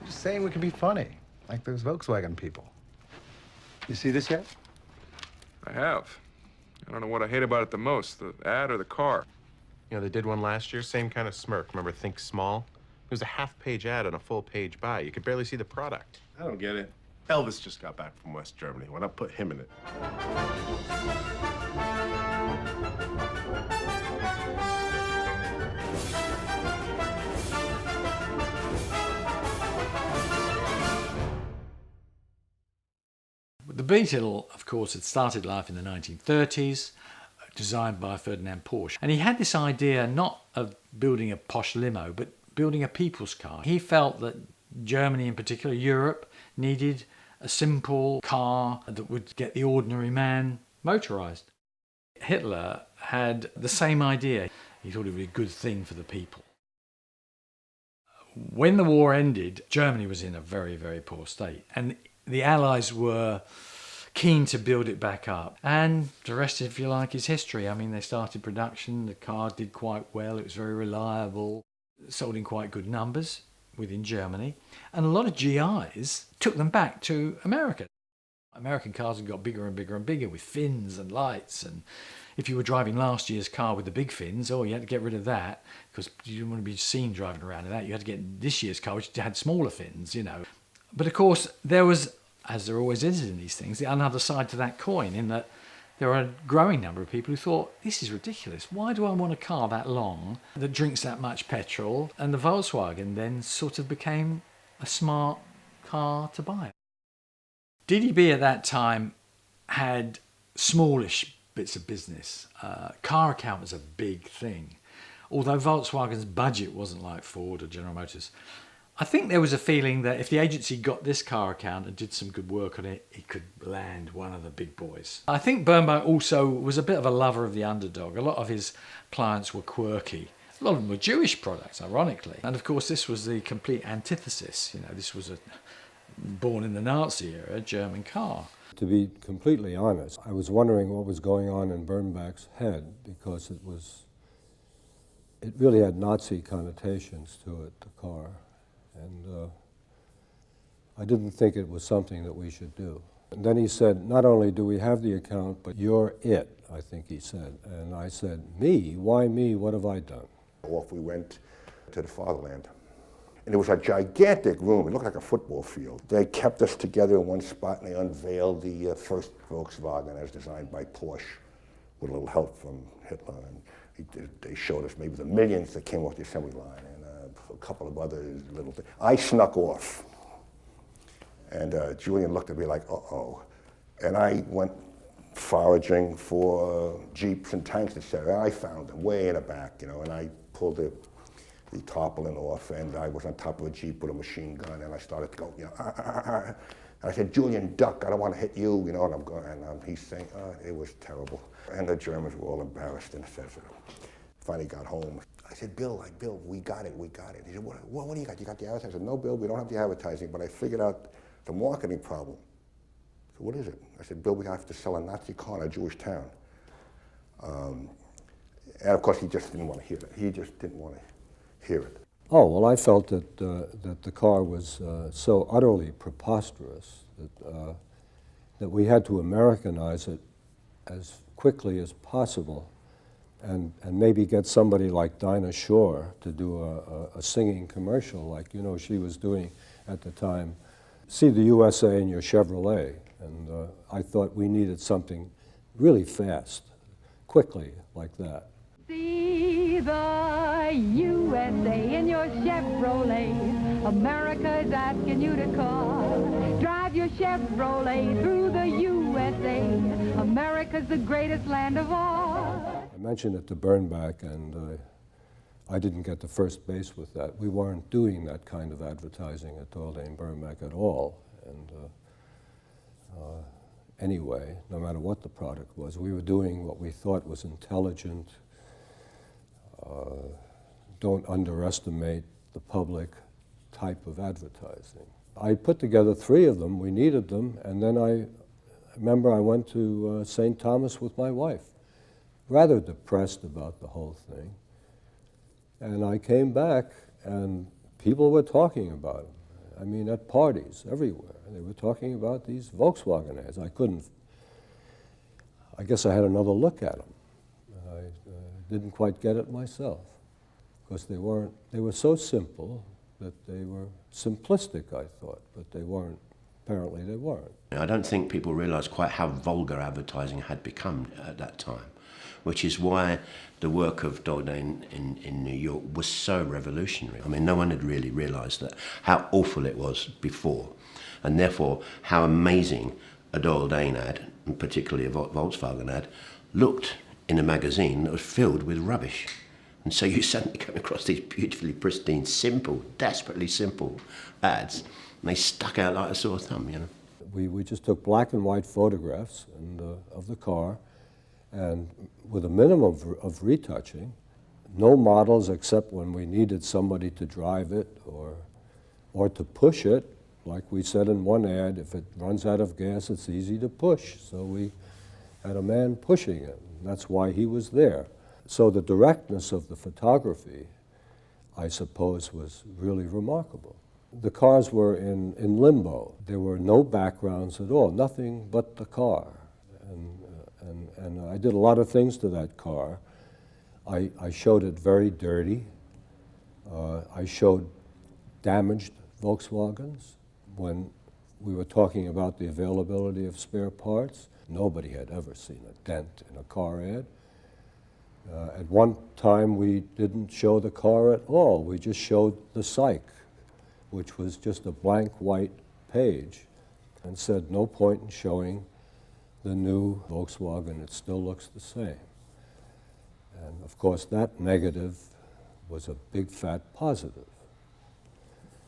Just saying we can be funny, like those Volkswagen people. You see this yet? I have. I don't know what I hate about it the most, the ad or the car. You know, they did one last year, same kind of smirk. Remember Think Small? It was a half-page ad and a full-page buy. You could barely see the product. I don't get it. Elvis just got back from West Germany. Why not put him in it? The Beetle, of course, had started life in the 1930s, designed by Ferdinand Porsche. And he had this idea not of building a posh limo, but building a people's car. He felt that Germany in particular, Europe, needed a simple car that would get the ordinary man motorized. Hitler had the same idea. He thought it would be a good thing for the people. When the war ended, Germany was in a very, very poor state. And the Allies were keen to build it back up. And the rest, if you like, is history. I mean, they started production. The car did quite well. It was very reliable. Sold in quite good numbers within Germany. And a lot of GIs took them back to America. American cars had got bigger and bigger and bigger with fins and lights. And if you were driving last year's car with the big fins, you had to get rid of that because you didn't want to be seen driving around in that. You had to get this year's car, which had smaller fins, But of course, there was, as there always is in these things, the another side to that coin, in that there are a growing number of people who thought, this is ridiculous. Why do I want a car that long, that drinks that much petrol? And the Volkswagen then sort of became a smart car to buy. DDB at that time had smallish bits of business. Car account was a big thing. Although Volkswagen's budget wasn't like Ford or General Motors, I think there was a feeling that if the agency got this car account and did some good work on it, it could land one of the big boys. I think Birnbach also was a bit of a lover of the underdog. A lot of his clients were quirky. A lot of them were Jewish products, ironically. And of course, this was the complete antithesis. This was a born in the Nazi era German car. To be completely honest, I was wondering what was going on in Birnbach's head because it really had Nazi connotations to it, the car. And I didn't think it was something that we should do. And then he said, not only do we have the account, but you're it, I think he said. And I said, me? Why me? What have I done? Off we went to the fatherland. And it was a gigantic room. It looked like a football field. They kept us together in one spot and they unveiled the first Volkswagen as designed by Porsche with a little help from Hitler. And they showed us maybe the millions that came off the assembly line. A couple of other little things. I snuck off. And Julian looked at me like, uh-oh. And I went foraging for Jeeps and tanks, etc. And I found them way in the back, and I pulled the tarpaulin off, and I was on top of a Jeep with a machine gun, and I started to go, And I said, Julian, duck, I don't want to hit you, and I'm going, and he's saying, it was terrible. And the Germans were all embarrassed, and finally got home. I said, Bill, we got it. He said, what do you got? You got the advertising? I said, no, Bill, we don't have the advertising, but I figured out the marketing problem. So what is it? I said, Bill, we have to sell a Nazi car in a Jewish town. And of course, he just didn't want to hear it. He just didn't want to hear it. Oh, well, I felt that the car was so utterly preposterous that we had to Americanize it as quickly as possible. And maybe get somebody like Dinah Shore to do a singing commercial like, she was doing at the time. See the USA in your Chevrolet. And I thought we needed something really fast, quickly, like that. See the USA in your Chevrolet. America's asking you to call. Drive your Chevrolet through the USA. America's the greatest land of all. I mentioned it to Birnbach, and I didn't get to first base with that. We weren't doing that kind of advertising at Daldane Birnbach at all. And anyway, no matter what the product was, we were doing what we thought was intelligent, don't underestimate the public type of advertising. I put together 3 of them, we needed them, and then remember I went to St. Thomas with my wife, rather depressed about the whole thing. And I came back, and people were talking about them. I mean, at parties, everywhere. They were talking about these Volkswagen ads. I guess I had another look at them. I didn't quite get it myself, because they were so simple that they were simplistic, I thought, but they weren't. Apparently they weren't. I don't think people realised quite how vulgar advertising had become at that time, which is why the work of Dordane in New York was so revolutionary. I mean, no one had really realised that how awful it was before, and therefore how amazing a Dordane ad, and particularly a Volkswagen ad, looked in a magazine that was filled with rubbish. And so you suddenly come across these beautifully pristine, simple, desperately simple ads, and they stuck out like a sore thumb, you know. We just took black and white photographs of the car, and with a minimum of retouching, no models except when we needed somebody to drive it or to push it. Like we said in one ad, if it runs out of gas, it's easy to push. So we had a man pushing it, and that's why he was there. So the directness of the photography, I suppose, was really remarkable. The cars were in limbo. There were no backgrounds at all, nothing but the car. And I did a lot of things to that car. I showed it very dirty. I showed damaged Volkswagens. When we were talking about the availability of spare parts, nobody had ever seen a dent in a car ad. At one time, we didn't show the car at all. We just showed the psych, which was just a blank white page, and said no point in showing the new Volkswagen. It still looks the same. And of course, that negative was a big fat positive.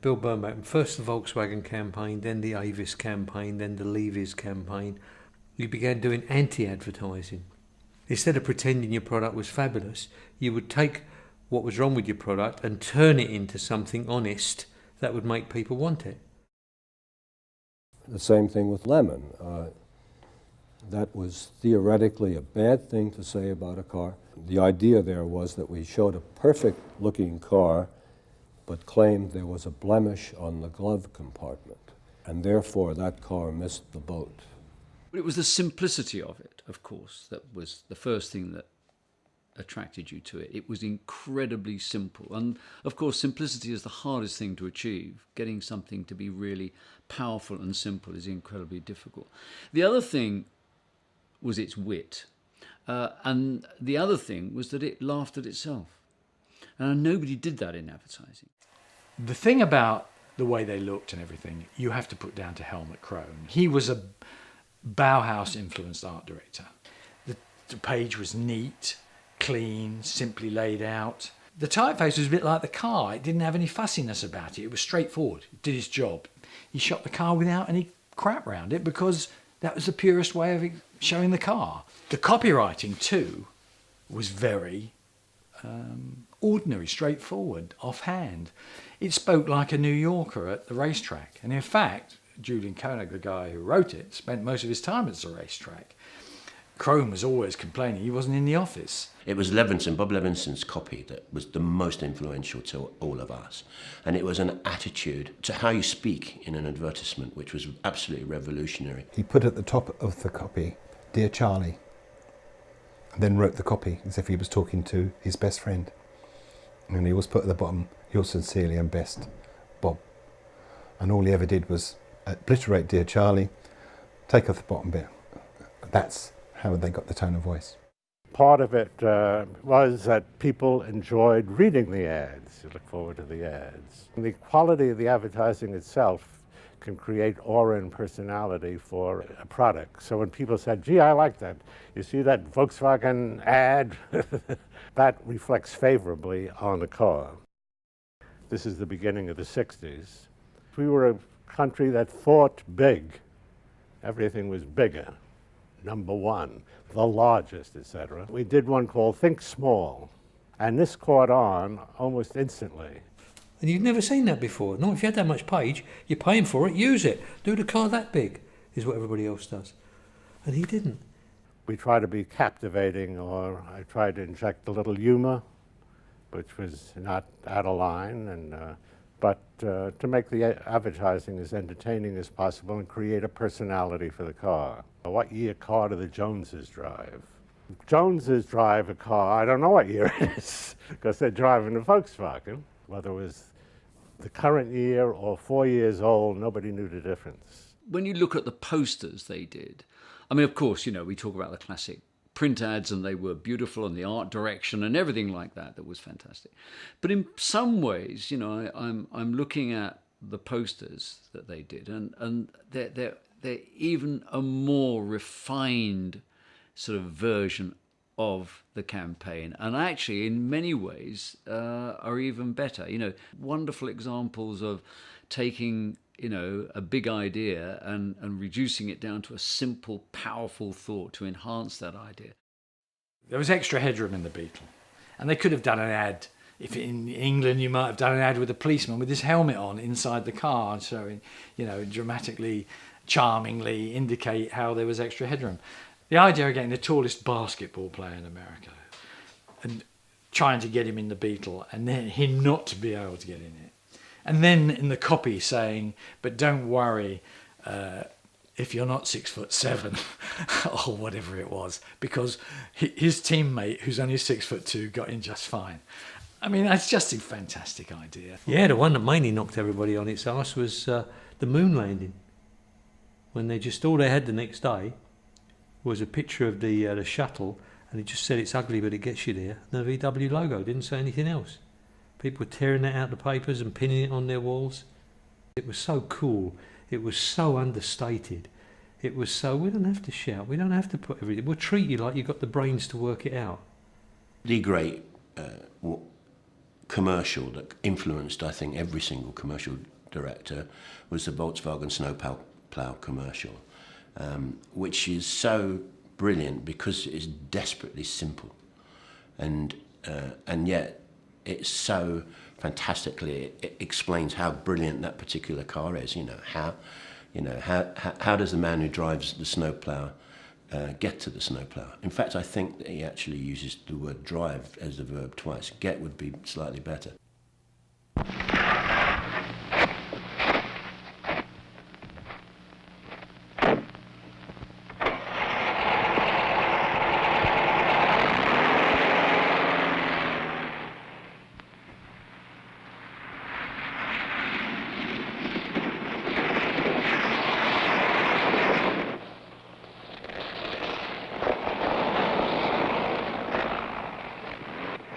Bill Birnbaum, first the Volkswagen campaign, then the Avis campaign, then the Levy's campaign. You began doing anti-advertising. Instead of pretending your product was fabulous, you would take what was wrong with your product and turn it into something honest that would make people want it. The same thing with Lemon. That was theoretically a bad thing to say about a car. The idea there was that we showed a perfect-looking car, but claimed there was a blemish on the glove compartment, and therefore that car missed the boat. But it was the simplicity of it, of course, that was the first thing that attracted you to it. It was incredibly simple. And of course, simplicity is the hardest thing to achieve. Getting something to be really powerful and simple is incredibly difficult. The other thing was its wit. And the other thing was that it laughed at itself. And nobody did that in advertising. The thing about the way they looked and everything, you have to put down to Helmut Crone. He was a Bauhaus-influenced art director. The page was neat, clean, simply laid out. The typeface was a bit like the car. It didn't have any fussiness about it. It was straightforward. It did its job. He shot the car without any crap around it because that was the purest way of showing the car. The copywriting, too, was very ordinary, straightforward, offhand. It spoke like a New Yorker at the racetrack. And in fact, Julian Koenig, the guy who wrote it, spent most of his time at the racetrack. Crone was always complaining he wasn't in the office. It was Levinson, Bob Levinson's copy that was the most influential to all of us. And it was an attitude to how you speak in an advertisement, which was absolutely revolutionary. He put at the top of the copy, "Dear Charlie," and then wrote the copy as if he was talking to his best friend. And he always put at the bottom, "Yours sincerely and best, Bob." And all he ever did was obliterate "Dear Charlie," take off the bottom bit. That's how they got the tone of voice. Part of it was that people enjoyed reading the ads. You look forward to the ads. And the quality of the advertising itself can create aura and personality for a product. So when people said, "Gee, I like that. You see that Volkswagen ad?" that reflects favorably on the car. This is the beginning of the 60s. We were a country that thought big. Everything was bigger. Number one, the largest, etc. We did one called Think Small, and this caught on almost instantly. And you'd never seen that before. Not if you had that much page, you're paying for it, use it. Do the car that big, is what everybody else does. And he didn't. We try to be captivating, or I tried to inject a little humor, which was not out of line, and but to make the advertising as entertaining as possible and create a personality for the car. What year car do the Joneses drive? Joneses drive a car, I don't know what year it is, because they're driving a Volkswagen. Whether it was the current year or 4 years old, nobody knew the difference. When you look at the posters they did, I mean, of course, you know, we talk about the classic print ads, and they were beautiful, and the art direction and everything like that was fantastic. But in some ways, you know, I'm looking at the posters that they did, and they're even a more refined sort of version of the campaign, and actually in many ways are even better. You know, wonderful examples of taking, you know, a big idea and reducing it down to a simple, powerful thought to enhance that idea. There was extra headroom in the Beetle, and they could have done an ad. If in England you might have done an ad with a policeman with his helmet on inside the car, showing, you know, dramatically, charmingly indicate how there was extra headroom. The idea of getting the tallest basketball player in America and trying to get him in the Beetle, and then him not to be able to get in it. And then in the copy saying, but don't worry if you're not 6'7" or whatever it was, because his teammate, who's only 6'2", got in just fine. I mean, that's just a fantastic idea. Yeah, the one that mainly knocked everybody on its arse was the moon landing. When they just, all they had the next day was a picture of the shuttle, and it just said it's ugly but it gets you there. And the VW logo didn't say anything else. People were tearing that out of the papers and pinning it on their walls. It was so cool. It was so understated. It was so, we don't have to shout. We don't have to put everything. We'll treat you like you've got the brains to work it out. The great commercial that influenced, I think, every single commercial director was the Volkswagen snowplow commercial, which is so brilliant because it's desperately simple, and yet it's so fantastically, it explains how brilliant that particular car is. How does the man who drives the snowplow get to the snowplow? In fact, I think that he actually uses the word drive as the verb twice. Get would be slightly better.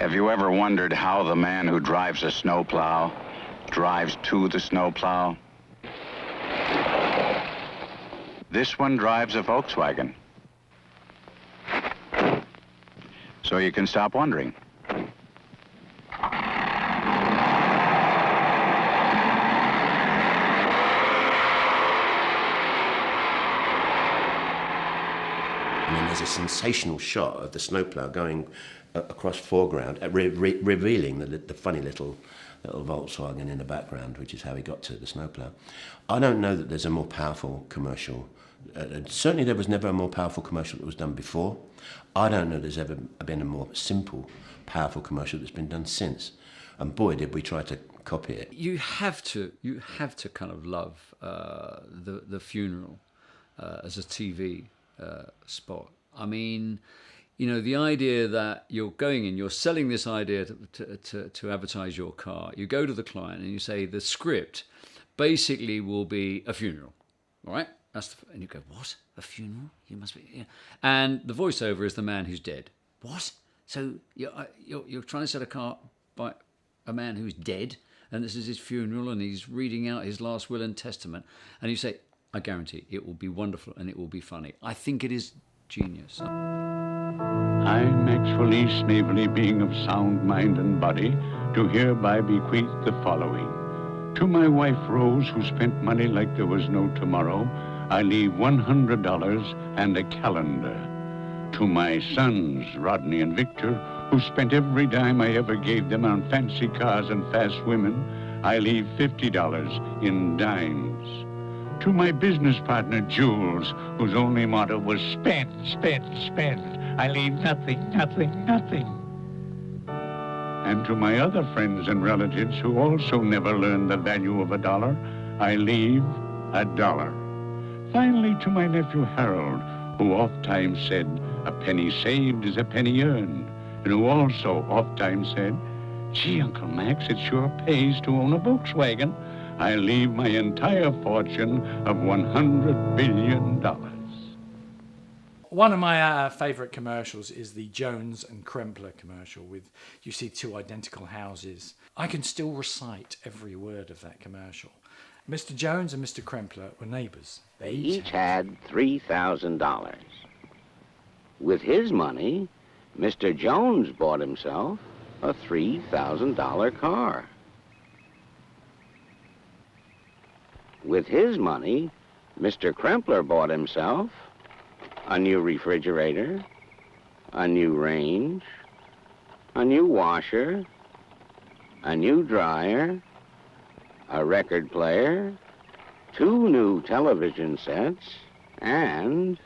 Have you ever wondered how the man who drives a snowplow drives to the snowplow? This one drives a Volkswagen. So you can stop wondering. And then there's a sensational shot of the snowplow going across foreground, revealing the funny little Volkswagen in the background, which is how he got to the snowplow. I don't know that there's a more powerful commercial. Certainly there was never a more powerful commercial that was done before. I don't know there's ever been a more simple, powerful commercial that's been done since. And boy, did we try to copy it. You have to kind of love the funeral as a TV spot. I mean, you know, the idea that you're going in, you're selling this idea to advertise your car. You go to the client and you say the script basically will be a funeral, all right? And you go, what? A funeral? You must be. Yeah. And the voiceover is the man who's dead. What? So you're trying to sell a car by a man who's dead, and this is his funeral, and he's reading out his last will and testament, and you say, I guarantee it will be wonderful and it will be funny. I think it is genius. I, Maxwell E. Snavely, being of sound mind and body, do hereby bequeath the following. To my wife Rose, who spent money like there was no tomorrow, I leave $100 and a calendar. To my sons, Rodney and Victor, who spent every dime I ever gave them on fancy cars and fast women, I leave $50 in dimes. To my business partner, Jules, whose only motto was spend, spend, spend. I leave nothing, nothing, nothing. And to my other friends and relatives who also never learned the value of $1, I leave $1. Finally, to my nephew Harold, who oft-times said, a penny saved is a penny earned, and who also oft-times said, gee, Uncle Max, it sure pays to own a Volkswagen. I leave my entire fortune of $100 billion. One of my favourite commercials is the Jones and Krempler commercial with, you see two identical houses. I can still recite every word of that commercial. Mr. Jones and Mr. Krempler were neighbours. They each had $3,000. With his money, Mr. Jones bought himself a $3,000 car. With his money, Mr. Krempler bought himself a new refrigerator, a new range, a new washer, a new dryer, a record player, 2 new television sets, and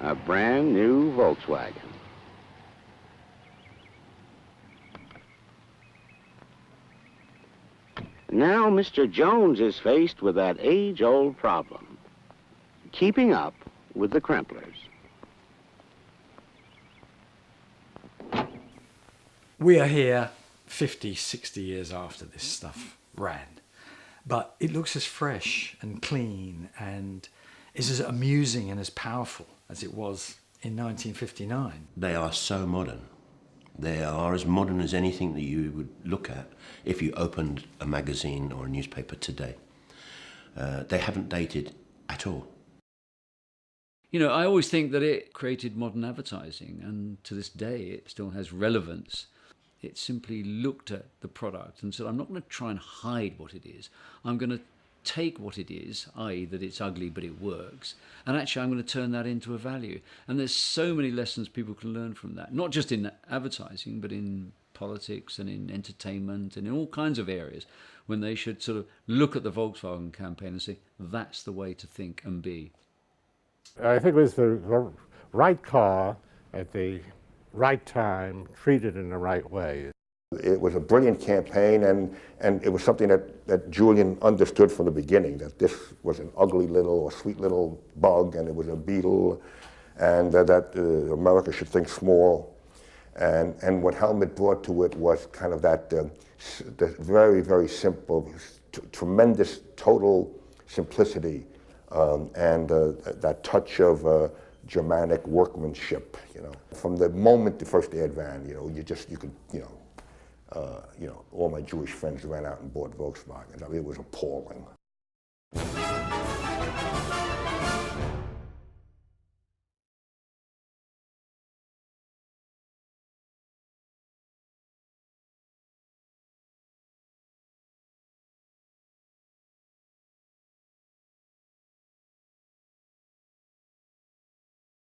a brand new Volkswagen. Now Mr. Jones is faced with that age-old problem, keeping up with the Kremplers. We are here 50, 60 years after this stuff ran, but it looks as fresh and clean and is as amusing and as powerful as it was in 1959. They are so modern. They are as modern as anything that you would look at if you opened a magazine or a newspaper today. They haven't dated at all. You know, I always think that it created modern advertising, and to this day it still has relevance. It simply looked at the product and said, I'm not going to try and hide what it is. I'm going to take what it is, i.e. that it's ugly but it works, and actually I'm going to turn that into a value. And there's so many lessons people can learn from that, not just in advertising, but in politics and in entertainment and in all kinds of areas, when they should sort of look at the Volkswagen campaign and say, that's the way to think and be. I think it was the right car at the right time, treated in the right way. It was a brilliant campaign, and it was something that Julian understood from the beginning, that this was an ugly little or sweet little bug, and it was a beetle, and that America should think small. And what Helmut brought to it was kind of that the very, very simple, tremendous total simplicity, and that touch of Germanic workmanship. You know, from the moment the first ad ran, all my Jewish friends ran out and bought Volkswagens. I mean, it was appalling.